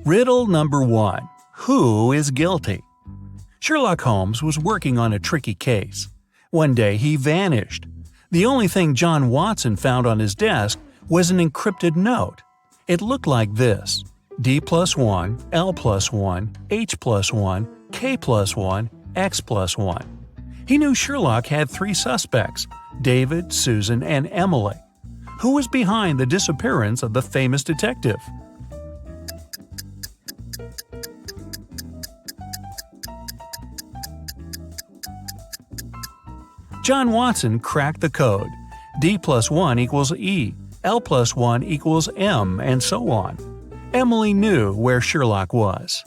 Riddle number 1. Who is guilty? Sherlock Holmes was working on a tricky case. One day he vanished. The only thing John Watson found on his desk was an encrypted note. It looked like this: D plus 1, L plus 1, H plus 1, K plus 1, X plus 1. He knew Sherlock had 3 suspects: David, Susan, and Emily. Who was behind the disappearance of the famous detective? John Watson cracked the code. D plus 1 equals E, L plus 1 equals M, and so on. Emily knew where Sherlock was.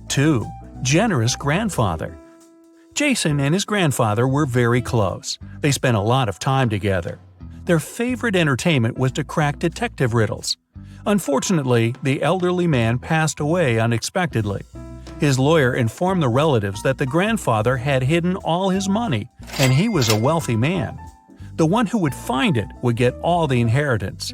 2. Generous grandfather. Jason and his grandfather were very close. They spent a lot of time together. Their favorite entertainment was to crack detective riddles. Unfortunately, the elderly man passed away unexpectedly. His lawyer informed the relatives that the grandfather had hidden all his money, and he was a wealthy man. The one who would find it would get all the inheritance.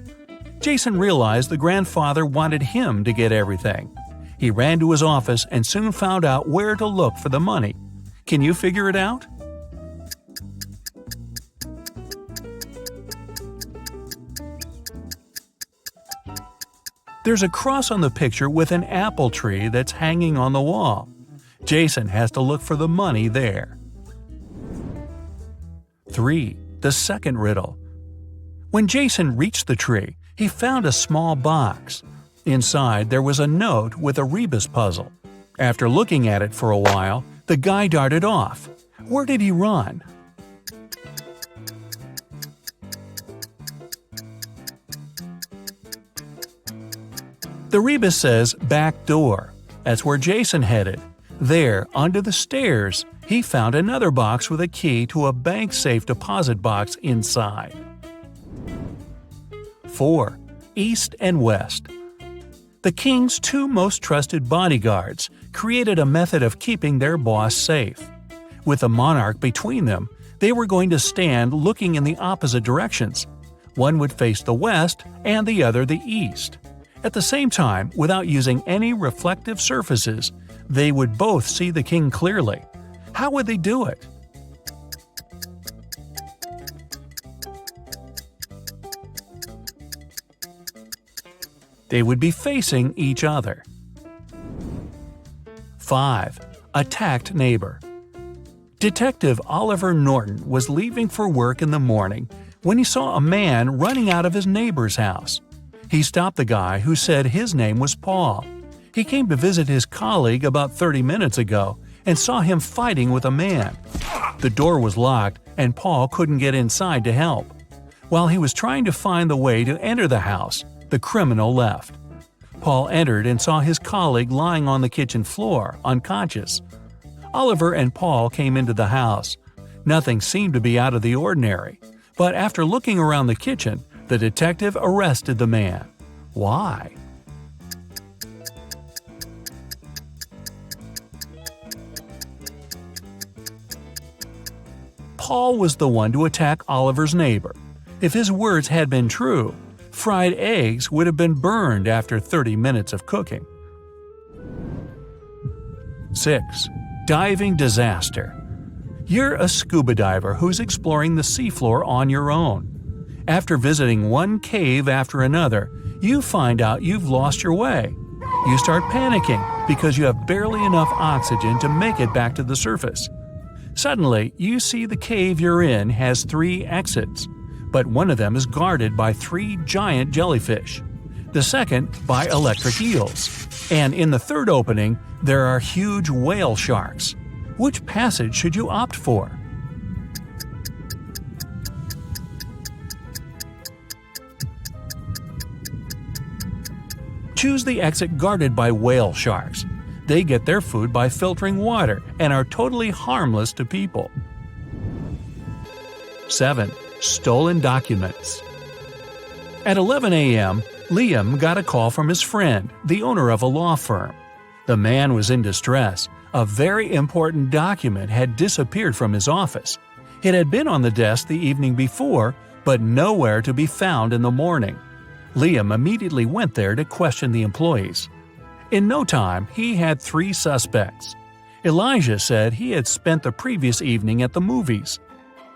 Jason realized the grandfather wanted him to get everything. He ran to his office and soon found out where to look for the money. Can you figure it out? There's a cross on the picture with an apple tree that's hanging on the wall. Jason has to look for the money there. 3. The second riddle. When Jason reached the tree, he found a small box. Inside there was a note with a Rebus puzzle. After looking at it for a while, the guy darted off. Where did he run? The Rebus says back door. That's where Jason headed. There, under the stairs, he found another box with a key to a bank safe deposit box inside. 4. East and West. The king's 2 most trusted bodyguards created a method of keeping their boss safe. With the monarch between them, they were going to stand looking in the opposite directions. One would face the west and the other the east. At the same time, without using any reflective surfaces, they would both see the king clearly. How would they do it? They would be facing each other. 5. Attacked neighbor. Detective Oliver Norton was leaving for work in the morning when he saw a man running out of his neighbor's house. He stopped the guy, who said his name was Paul. He came to visit his colleague about 30 minutes ago and saw him fighting with a man. The door was locked and Paul couldn't get inside to help. While he was trying to find the way to enter the house, the criminal left. Paul entered and saw his colleague lying on the kitchen floor, unconscious. Oliver and Paul came into the house. Nothing seemed to be out of the ordinary, but after looking around the kitchen, the detective arrested the man. Why? Paul was the one to attack Oliver's neighbor. If his words had been true, fried eggs would have been burned after 30 minutes of cooking. 6. Diving disaster. You're a scuba diver who's exploring the seafloor on your own. After visiting one cave after another, you find out you've lost your way. You start panicking because you have barely enough oxygen to make it back to the surface. Suddenly, you see the cave you're in has 3 exits, but one of them is guarded by 3 giant jellyfish, the second by electric eels, and in the third opening, there are huge whale sharks. Which passage should you opt for? Choose the exit guarded by whale sharks. They get their food by filtering water and are totally harmless to people. 7. Stolen documents. At 11 a.m., Liam got a call from his friend, the owner of a law firm. The man was in distress. A very important document had disappeared from his office. It had been on the desk the evening before, but nowhere to be found in the morning. Liam immediately went there to question the employees. In no time, he had 3 suspects. Elijah said he had spent the previous evening at the movies.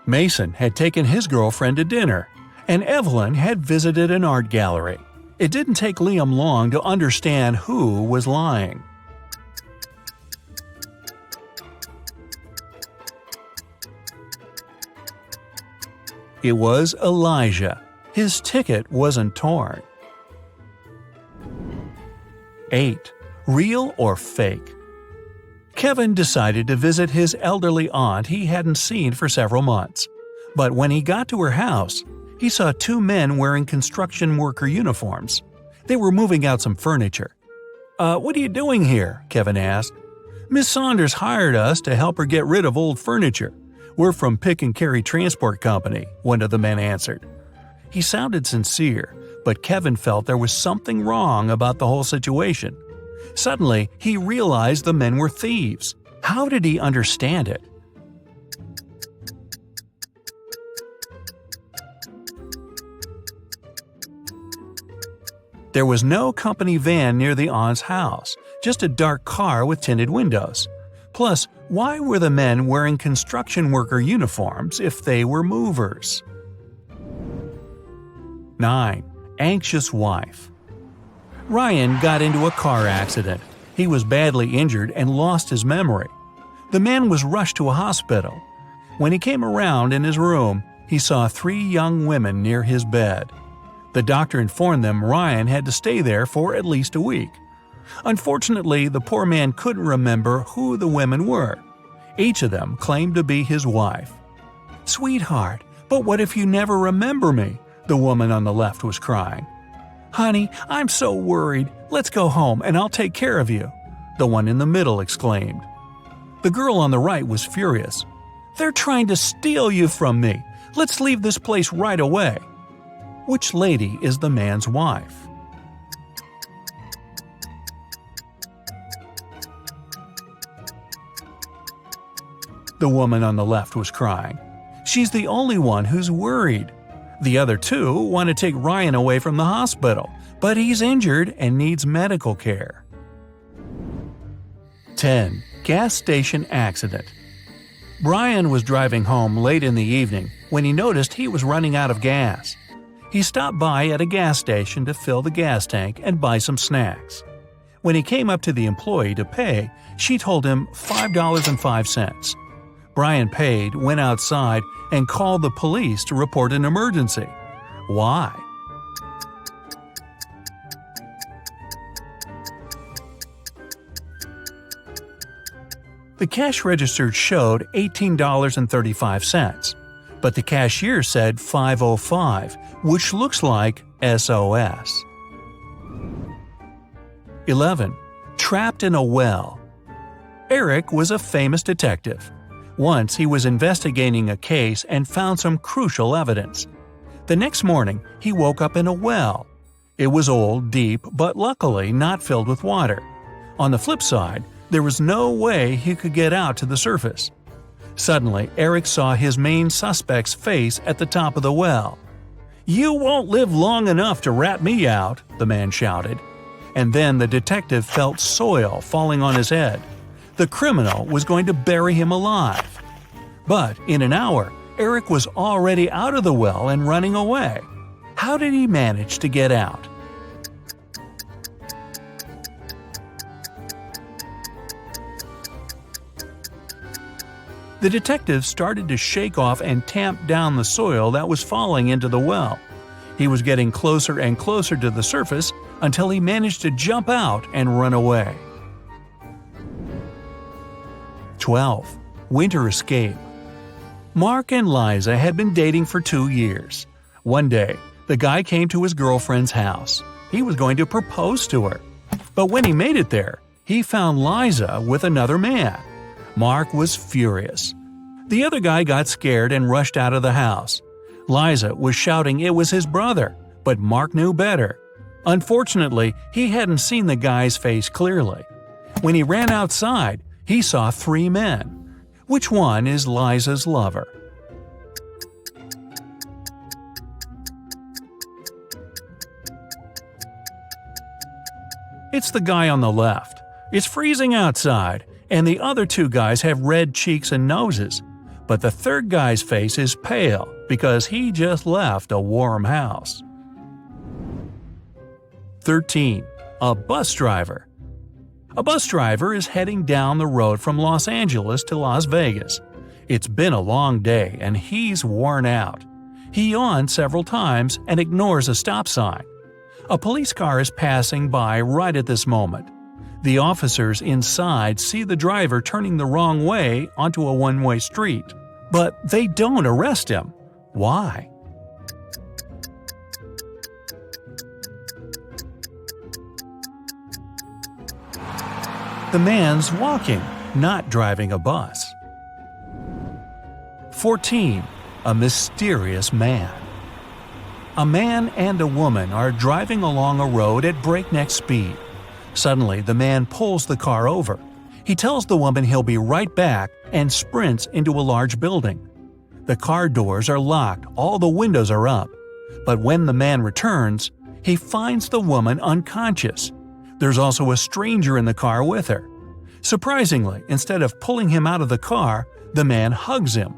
Mason had taken his girlfriend to dinner, and Evelyn had visited an art gallery. It didn't take Liam long to understand who was lying. It was Elijah. His ticket wasn't torn. 8. Real or fake? Kevin decided to visit his elderly aunt he hadn't seen for several months. But when he got to her house, he saw 2 men wearing construction worker uniforms. They were moving out some furniture. What are you doing here?" Kevin asked. "Miss Saunders hired us to help her get rid of old furniture. We're from Pick and Carry Transport Company," one of the men answered. He sounded sincere, but Kevin felt there was something wrong about the whole situation. Suddenly, he realized the men were thieves. How did he understand it? There was no company van near the aunt's house, just a dark car with tinted windows. Plus, why were the men wearing construction worker uniforms if they were movers? 9. Anxious wife. Ryan got into a car accident. He was badly injured and lost his memory. The man was rushed to a hospital. When he came around in his room, he saw 3 young women near his bed. The doctor informed them Ryan had to stay there for at least a week. Unfortunately, the poor man couldn't remember who the women were. Each of them claimed to be his wife. "Sweetheart, but what if you never remember me?" the woman on the left was crying. "Honey, I'm so worried. Let's go home and I'll take care of you," the one in the middle exclaimed. The girl on the right was furious. "They're trying to steal you from me. Let's leave this place right away." Which lady is the man's wife? The woman on the left was crying. She's the only one who's worried. The other 2 want to take Ryan away from the hospital, but he's injured and needs medical care. 10. Gas station accident. Brian was driving home late in the evening when he noticed he was running out of gas. He stopped by at a gas station to fill the gas tank and buy some snacks. When he came up to the employee to pay, she told him $5.05. Brian paid, went outside, and called the police to report an emergency. Why? The cash register showed $18.35, but the cashier said $5.05, which looks like SOS. 11. Trapped in a well. Eric was a famous detective. Once he was investigating a case and found some crucial evidence. The next morning, he woke up in a well. It was old, deep, but luckily not filled with water. On the flip side, there was no way he could get out to the surface. Suddenly, Eric saw his main suspect's face at the top of the well. "You won't live long enough to rat me out," the man shouted. And then the detective felt soil falling on his head. The criminal was going to bury him alive. But in an hour, Eric was already out of the well and running away. How did he manage to get out? The detective started to shake off and tamp down the soil that was falling into the well. He was getting closer and closer to the surface until he managed to jump out and run away. 12. Winter escape. Mark and Liza had been dating for 2 years. One day, the guy came to his girlfriend's house. He was going to propose to her. But when he made it there, he found Liza with another man. Mark was furious. The other guy got scared and rushed out of the house. Liza was shouting it was his brother, but Mark knew better. Unfortunately, he hadn't seen the guy's face clearly. When he ran outside, he saw 3 men. Which one is Liza's lover? It's the guy on the left. It's freezing outside, and the other two guys have red cheeks and noses. But the third guy's face is pale because he just left a warm house. 13. A bus driver. A bus driver is heading down the road from Los Angeles to Las Vegas. It's been a long day and he's worn out. He yawns several times and ignores a stop sign. A police car is passing by right at this moment. The officers inside see the driver turning the wrong way onto a one-way street. But they don't arrest him. Why? The man's walking, not driving a bus. 14. A mysterious man. A man and a woman are driving along a road at breakneck speed. Suddenly, the man pulls the car over. He tells the woman he'll be right back and sprints into a large building. The car doors are locked, all the windows are up. But when the man returns, he finds the woman unconscious. There's also a stranger in the car with her. Surprisingly, instead of pulling him out of the car, the man hugs him.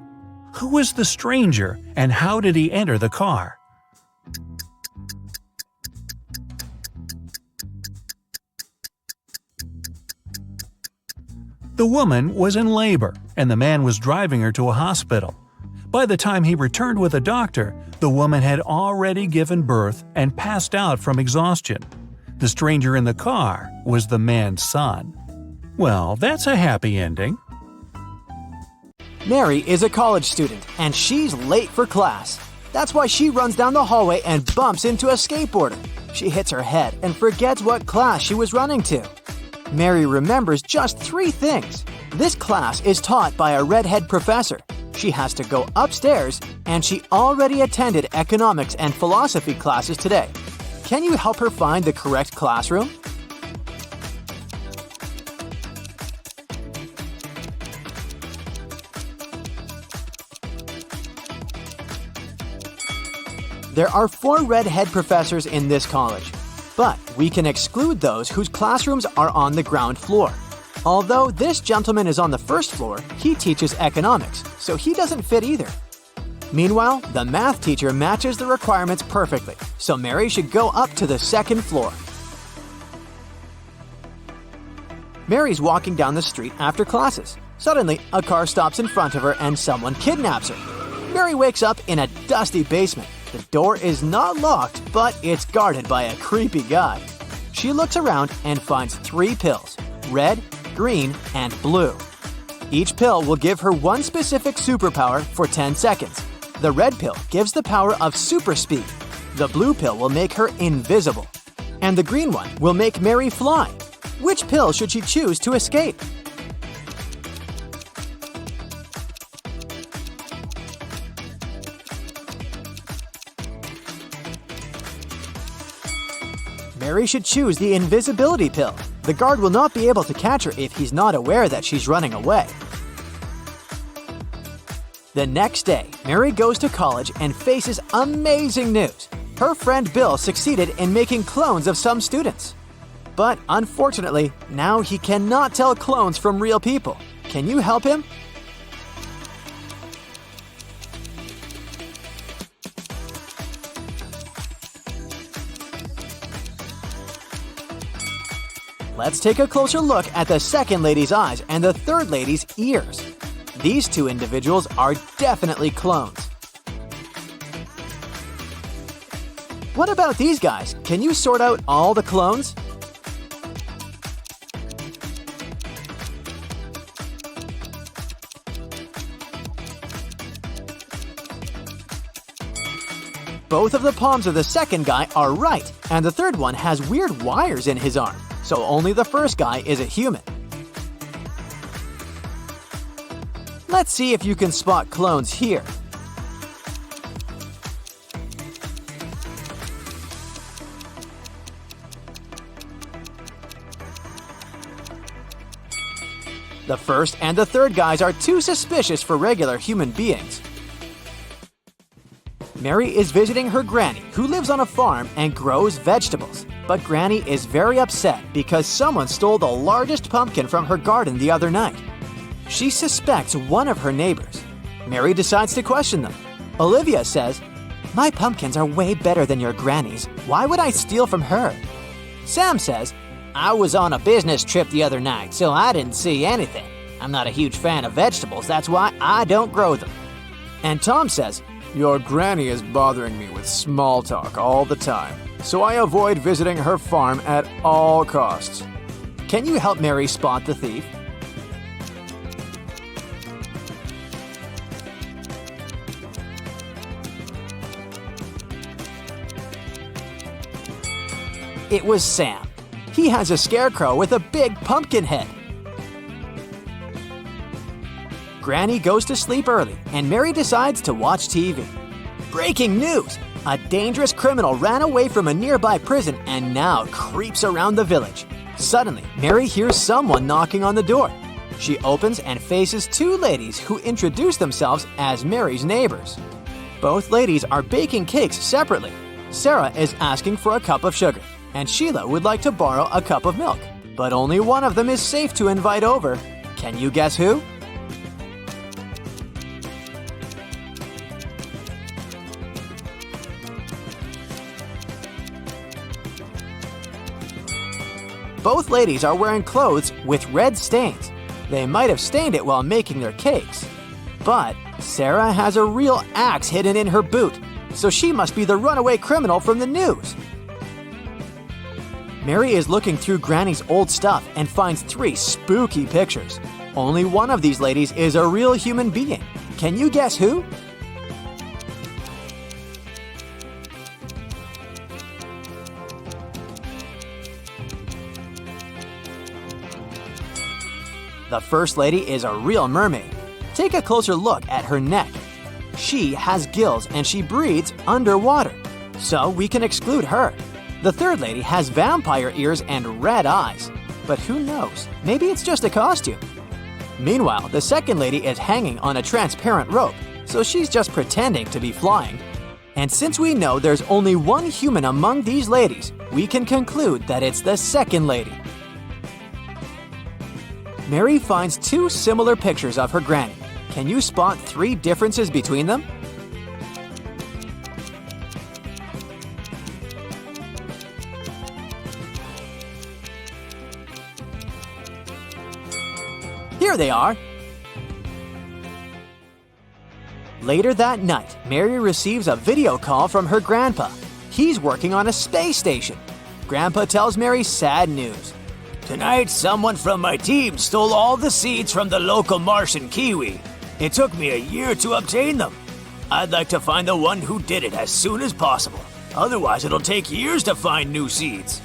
Who is the stranger and how did he enter the car? The woman was in labor, and the man was driving her to a hospital. By the time he returned with a doctor, the woman had already given birth and passed out from exhaustion. The stranger in the car was the man's son. Well, that's a happy ending. Mary is a college student, and she's late for class. That's why she runs down the hallway and bumps into a skateboarder. She hits her head and forgets what class she was running to. Mary remembers just 3 things. This class is taught by a redhead professor. She has to go upstairs, and she already attended economics and philosophy classes today. Can you help her find the correct classroom? There are 4 redhead professors in this college, but we can exclude those whose classrooms are on the ground floor. Although this gentleman is on the first floor, he teaches economics, so he doesn't fit either. Meanwhile, the math teacher matches the requirements perfectly, so Mary should go up to the 2nd floor. Mary's walking down the street after classes. Suddenly, a car stops in front of her and someone kidnaps her. Mary wakes up in a dusty basement. The door is not locked, but it's guarded by a creepy guy. She looks around and finds 3 pills: red, green, and blue. Each pill will give her one specific superpower for 10 seconds. The red pill gives the power of super speed. The blue pill will make her invisible. And the green one will make Mary fly. Which pill should she choose to escape? Mary should choose the invisibility pill. The guard will not be able to catch her if he's not aware that she's running away. The next day, Mary goes to college and faces amazing news. Her friend Bill succeeded in making clones of some students. But unfortunately, now he cannot tell clones from real people. Can you help him? Let's take a closer look at the second lady's eyes and the third lady's ears. These 2 individuals are definitely clones. What about these guys? Can you sort out all the clones? Both of the palms of the second guy are right, and the third one has weird wires in his arm. So only the first guy is a human. Let's see if you can spot clones here. The first and the third guys are too suspicious for regular human beings. Mary is visiting her granny, who lives on a farm and grows vegetables. But Granny is very upset because someone stole the largest pumpkin from her garden the other night. She suspects one of her neighbors. Mary decides to question them. Olivia says, "My pumpkins are way better than your granny's. Why would I steal from her?" Sam says, "I was on a business trip the other night, so I didn't see anything. I'm not a huge fan of vegetables, that's why I don't grow them." And Tom says, "Your granny is bothering me with small talk all the time, so I avoid visiting her farm at all costs." Can you help Mary spot the thief? It was Sam. He has a scarecrow with a big pumpkin head. Granny goes to sleep early, and Mary decides to watch TV. Breaking news! A dangerous criminal ran away from a nearby prison and now creeps around the village. Suddenly, Mary hears someone knocking on the door. She opens and faces two ladies who introduce themselves as Mary's neighbors. Both ladies are baking cakes separately. Sarah is asking for a cup of sugar, and Sheila would like to borrow a cup of milk. But only one of them is safe to invite over. Can you guess who? Both ladies are wearing clothes with red stains. They might have stained it while making their cakes. But Sarah has a real axe hidden in her boot, so she must be the runaway criminal from the news. Mary is looking through Granny's old stuff and finds 3 spooky pictures. Only one of these ladies is a real human being. Can you guess who? The first lady is a real mermaid. Take a closer look at her neck. She has gills and she breathes underwater, so we can exclude her. The third lady has vampire ears and red eyes, but who knows, maybe it's just a costume. Meanwhile, the second lady is hanging on a transparent rope, so she's just pretending to be flying. And since we know there's only one human among these ladies, we can conclude that it's the second lady. Mary finds 2 similar pictures of her granny. Can you spot 3 differences between them? Here they are! Later that night, Mary receives a video call from her grandpa. He's working on a space station. Grandpa tells Mary sad news. "Tonight, someone from my team stole all the seeds from the local Martian kiwi. It took me a year to obtain them. I'd like to find the one who did it as soon as possible. Otherwise, it'll take years to find new seeds."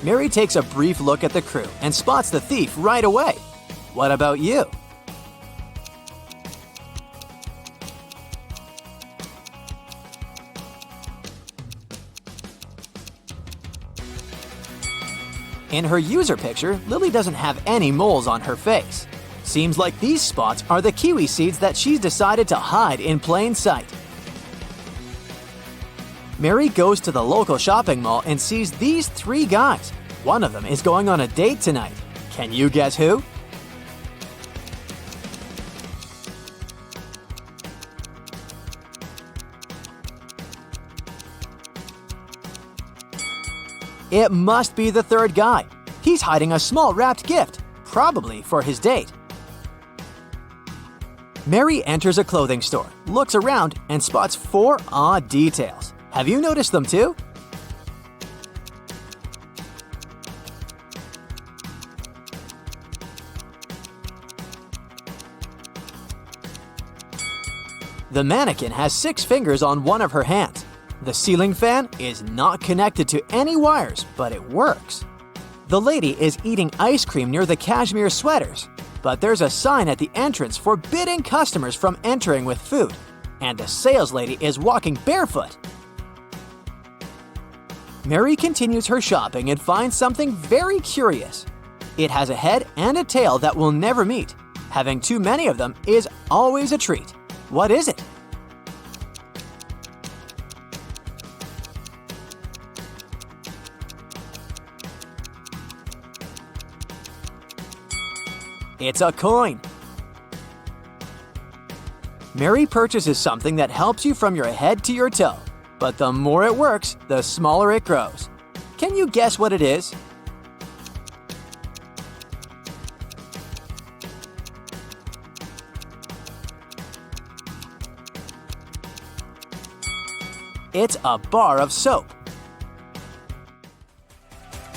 Mary takes a brief look at the crew and spots the thief right away. What about you? In her user picture, Lily doesn't have any moles on her face. Seems like these spots are the kiwi seeds that she's decided to hide in plain sight. Mary goes to the local shopping mall and sees these 3 guys. One of them is going on a date tonight. Can you guess who? It must be the third guy. He's hiding a small wrapped gift, probably for his date. Mary enters a clothing store, looks around, and spots 4 odd details. Have you noticed them too? The mannequin has 6 fingers on one of her hands. The ceiling fan is not connected to any wires, but it works. The lady is eating ice cream near the cashmere sweaters, but there's a sign at the entrance forbidding customers from entering with food, and the sales lady is walking barefoot. Mary continues her shopping and finds something very curious. It has a head and a tail that will never meet. Having too many of them is always a treat. What is it? It's a coin. Mary purchases something that helps you from your head to your toe, but the more it works, the smaller it grows. Can you guess what it is? It's a bar of soap.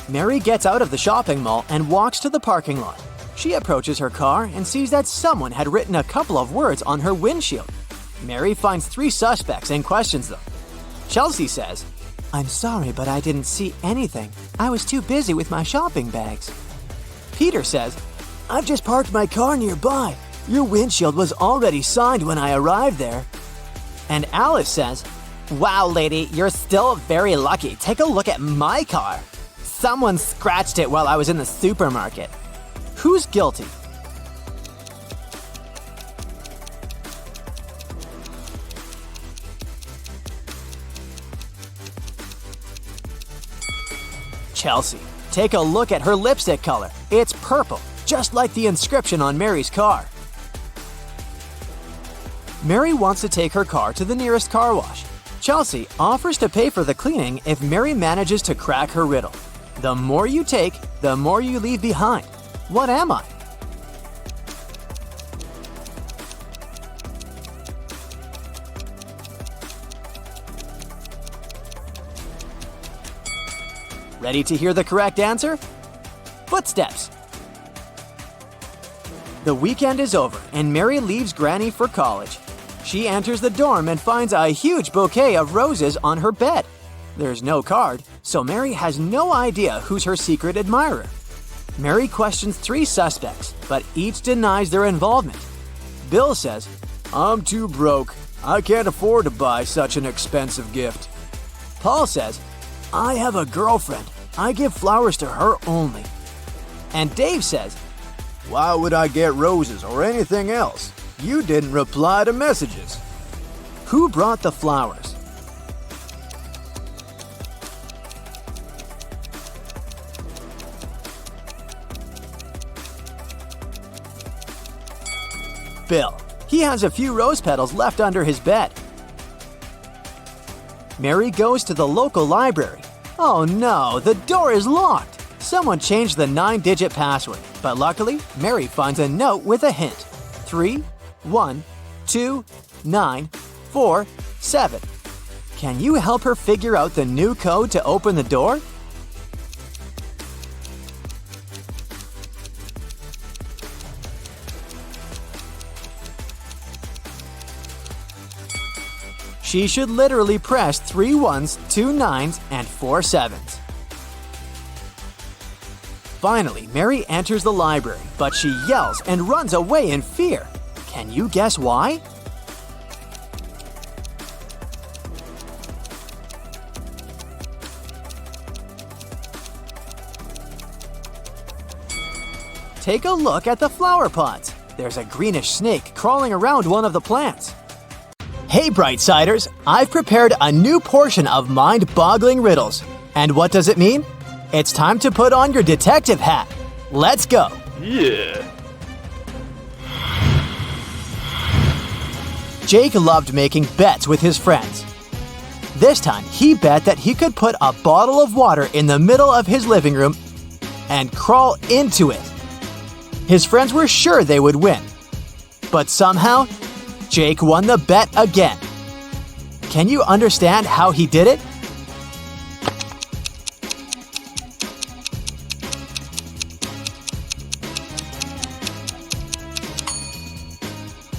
Mary gets out of the shopping mall and walks to the parking lot. She approaches her car and sees that someone had written a couple of words on her windshield. Mary finds 3 suspects and questions them. Chelsea says, "I'm sorry, but I didn't see anything. I was too busy with my shopping bags." Peter says, "I've just parked my car nearby. Your windshield was already signed when I arrived there." And Alice says, "Wow, lady, you're still very lucky. Take a look at my car. Someone scratched it while I was in the supermarket." Who's guilty? Chelsea. Take a look at her lipstick color. It's purple, just like the inscription on Mary's car. Mary wants to take her car to the nearest car wash. Chelsea offers to pay for the cleaning if Mary manages to crack her riddle. The more you take, the more you leave behind. What am I? Ready to hear the correct answer? Footsteps. The weekend is over and Mary leaves Granny for college. She enters the dorm and finds a huge bouquet of roses on her bed. There's no card, so Mary has no idea who's her secret admirer. Mary questions 3 suspects, but each denies their involvement. Bill says, "I'm too broke. I can't afford to buy such an expensive gift." Paul says, "I have a girlfriend. I give flowers to her only." And Dave says, "Why would I get roses or anything else? You didn't reply to messages." Who brought the flowers? Bill. He has a few rose petals left under his bed. Mary goes to the local library. Oh no, the door is locked. Someone changed the 9-digit password, but luckily, Mary finds a note with a hint. 3, 1, 2, 9, 4, 7. Can you help her figure out the new code to open the door? She should literally press 3 1s, 2 9s, and 4 7s. Finally, Mary enters the library, but she yells and runs away in fear. Can you guess why? Take a look at the flower pots. There's a greenish snake crawling around one of the plants. Hey Brightsiders, I've prepared a new portion of mind-boggling riddles. And what does it mean? It's time to put on your detective hat. Let's go! Yeah. Jake loved making bets with his friends. This time, he bet that he could put a bottle of water in the middle of his living room and crawl into it. His friends were sure they would win. But somehow, Jake won the bet again. Can you understand how he did it?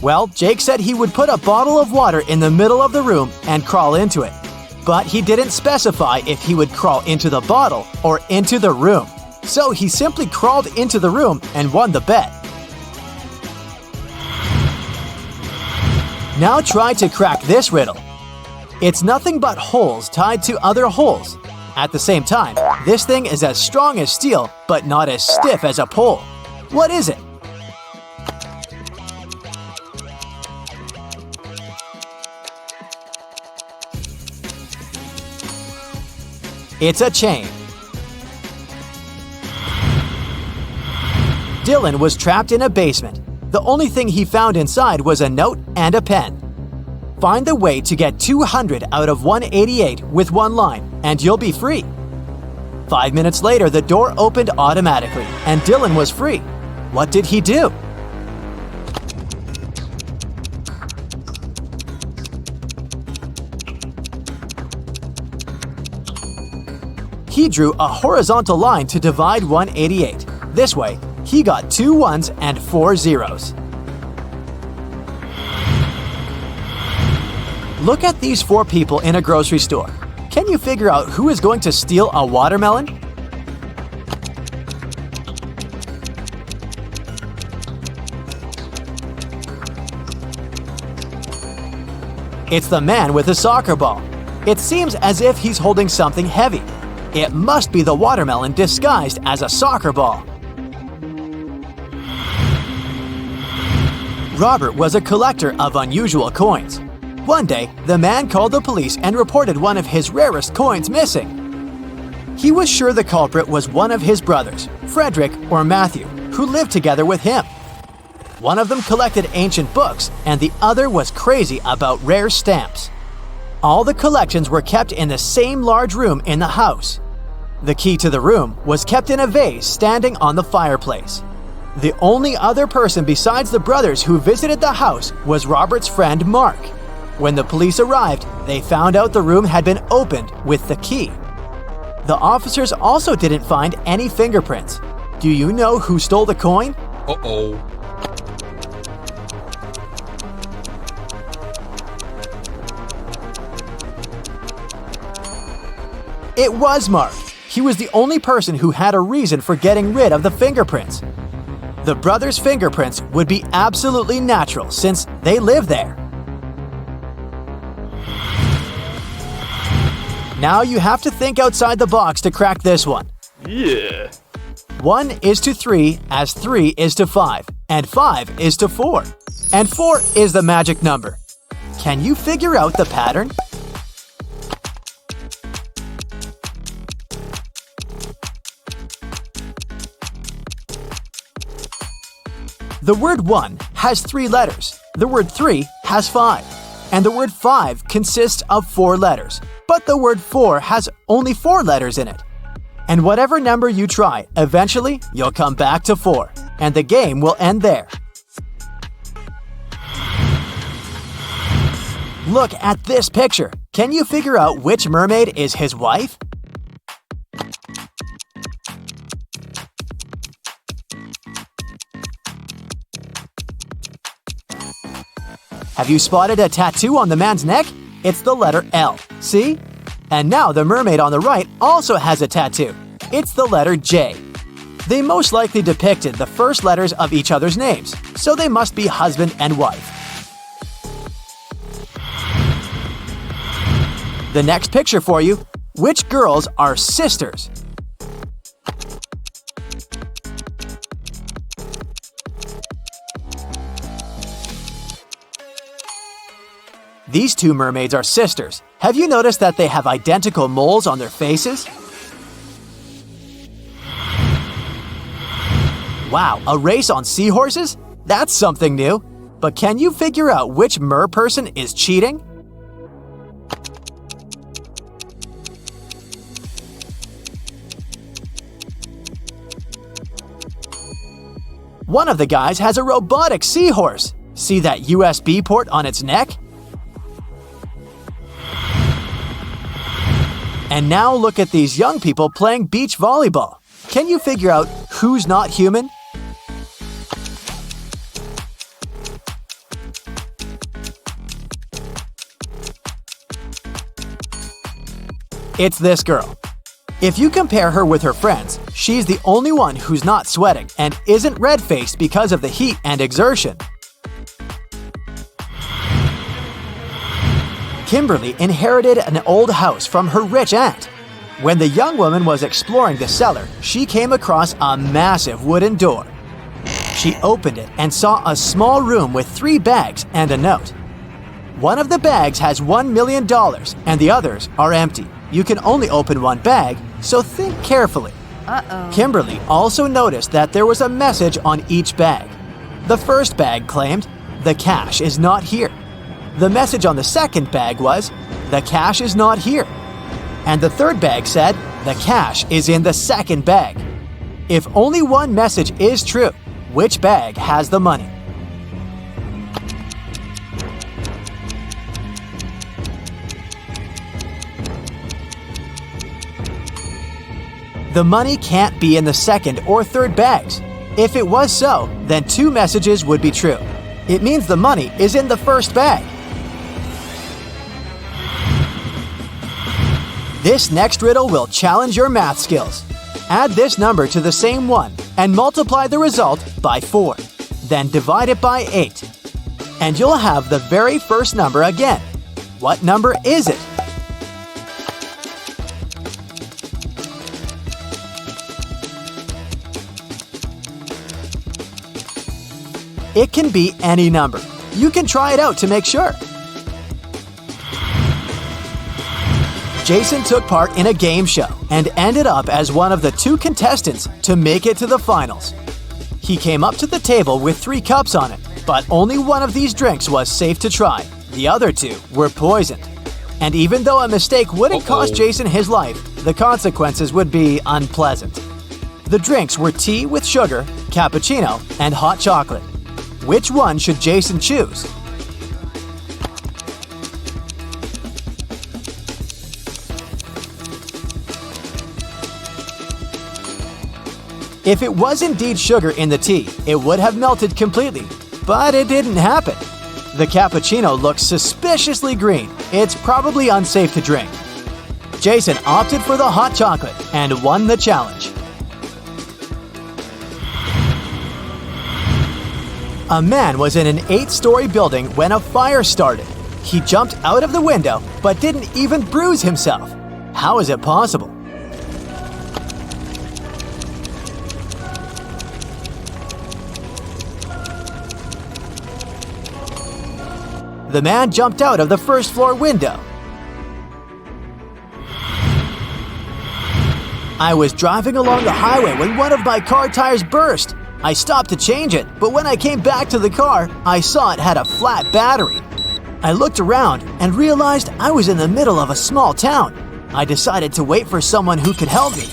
Well, Jake said he would put a bottle of water in the middle of the room and crawl into it. But he didn't specify if he would crawl into the bottle or into the room. So he simply crawled into the room and won the bet. Now try to crack this riddle. It's nothing but holes tied to other holes. At the same time, this thing is as strong as steel, but not as stiff as a pole. What is it? It's a chain. Dylan was trapped in a basement. The only thing he found inside was a note and a pen. Find the way to get 200 out of 188 with one line, and you'll be free. 5 minutes later, the door opened automatically, and Dylan was free. What did he do? He drew a horizontal line to divide 188. This way, he got 2 ones and 4 zeros. Look at these 4 people in a grocery store. Can you figure out who is going to steal a watermelon? It's the man with a soccer ball. It seems as if he's holding something heavy. It must be the watermelon disguised as a soccer ball. Robert was a collector of unusual coins. One day, the man called the police and reported one of his rarest coins missing. He was sure the culprit was one of his brothers, Frederick or Matthew, who lived together with him. One of them collected ancient books, and the other was crazy about rare stamps. All the collections were kept in the same large room in the house. The key to the room was kept in a vase standing on the fireplace. The only other person besides the brothers who visited the house was Robert's friend Mark. When the police arrived, they found out the room had been opened with the key. The officers also didn't find any fingerprints. Do you know who stole the coin? Uh-oh. It was Mark. He was the only person who had a reason for getting rid of the fingerprints. The brothers' fingerprints would be absolutely natural since they live there. Now you have to think outside the box to crack this one. Yeah. 1 is to 3 as 3 is to 5, and 5 is to 4. And 4 is the magic number. Can you figure out the pattern? The word 1 has 3 letters, the word 3 has 5, and the word 5 consists of 4 letters, but the word 4 has only 4 letters in it. And whatever number you try, eventually you'll come back to 4, and the game will end there. Look at this picture. Can you figure out which mermaid is his wife? Have you spotted a tattoo on the man's neck? It's the letter L, see? And now the mermaid on the right also has a tattoo. It's the letter J. They most likely depicted the first letters of each other's names, so they must be husband and wife. The next picture for you. Which girls are sisters? These 2 mermaids are sisters. Have you noticed that they have identical moles on their faces? Wow, a race on seahorses? That's something new. But can you figure out which mer person is cheating? One of the guys has a robotic seahorse. See that USB port on its neck? And now look at these young people playing beach volleyball. Can you figure out who's not human? It's this girl. If you compare her with her friends, she's the only one who's not sweating and isn't red-faced because of the heat and exertion. Kimberly inherited an old house from her rich aunt. When the young woman was exploring the cellar, she came across a massive wooden door. She opened it and saw a small room with 3 bags and a note. One of the bags has $1 million and the others are empty. You can only open one bag, so think carefully. Kimberly also noticed that there was a message on each bag. The first bag claimed, "The cash is not here." The message on the second bag was, "The cash is not here." And the third bag said, "The cash is in the second bag." If only one message is true, which bag has the money? The money can't be in the second or third bags. If it was so, then two messages would be true. It means the money is in the first bag. This next riddle will challenge your math skills. Add this number to the same one and multiply the result by 4. Then divide it by 8. And you'll have the very first number again. What number is it? It can be any number. You can try it out to make sure. Jason took part in a game show and ended up as one of the 2 contestants to make it to the finals. He came up to the table with 3 cups on it, but only one of these drinks was safe to try. The other 2 were poisoned. And even though a mistake wouldn't cost Jason his life, the consequences would be unpleasant. The drinks were tea with sugar, cappuccino, and hot chocolate. Which one should Jason choose? If it was indeed sugar in the tea, it would have melted completely, but it didn't happen. The cappuccino looks suspiciously green. It's probably unsafe to drink. Jason opted for the hot chocolate and won the challenge. A man was in an 8-story building when a fire started. He jumped out of the window but didn't even bruise himself. How is it possible? The man jumped out of the first-floor window. I was driving along the highway when one of my car tires burst. I stopped to change it, but when I came back to the car, I saw it had a flat battery. I looked around and realized I was in the middle of a small town. I decided to wait for someone who could help me.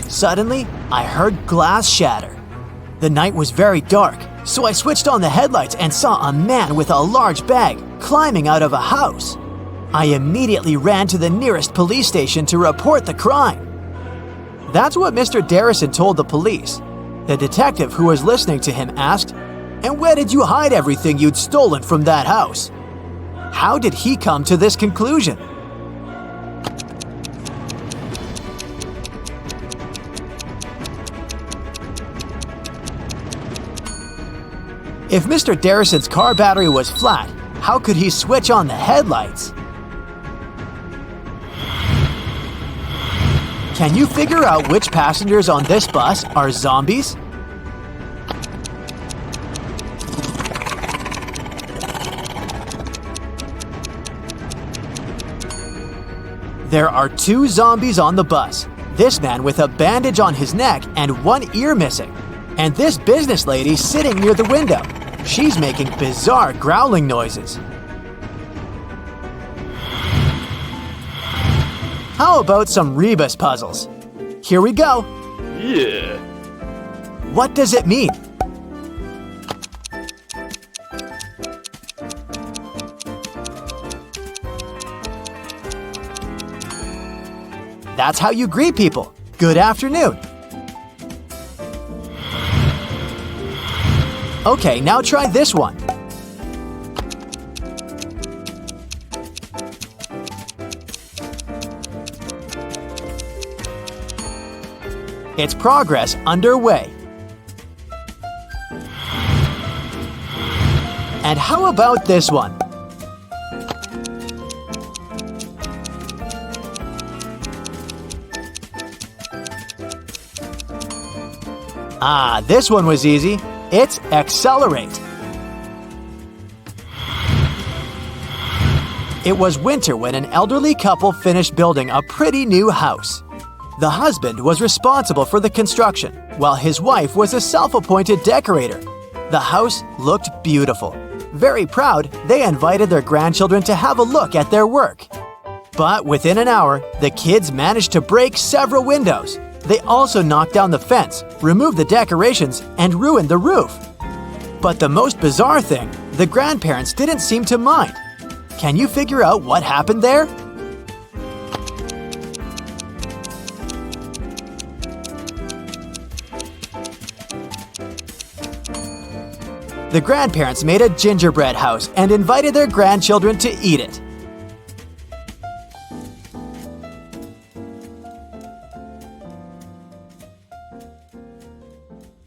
Suddenly, I heard glass shatter. The night was very dark, so I switched on the headlights and saw a man with a large bag climbing out of a house. I immediately ran to the nearest police station to report the crime. That's what Mr. Darrison told the police. The detective who was listening to him asked, "And where did you hide everything you'd stolen from that house?" How did he come to this conclusion? If Mr. Darrison's car battery was flat, how could he switch on the headlights? Can you figure out which passengers on this bus are zombies? There are 2 zombies on the bus. This man with a bandage on his neck and one ear missing. And this business lady sitting near the window. She's making bizarre growling noises. How about some Rebus puzzles? Here we go. Yeah. What does it mean? That's how you greet people. Good afternoon. Okay, now try this one. It's progress underway. And how about this one? Ah, this one was easy. It's accelerate. It was winter when an elderly couple finished building a pretty new house. The husband was responsible for the construction, while his wife was a self-appointed decorator. The house looked beautiful. Very proud, they invited their grandchildren to have a look at their work. But within an hour, the kids managed to break several windows. They also knocked down the fence, removed the decorations, and ruined the roof. But the most bizarre thing, the grandparents didn't seem to mind. Can you figure out what happened there? The grandparents made a gingerbread house and invited their grandchildren to eat it.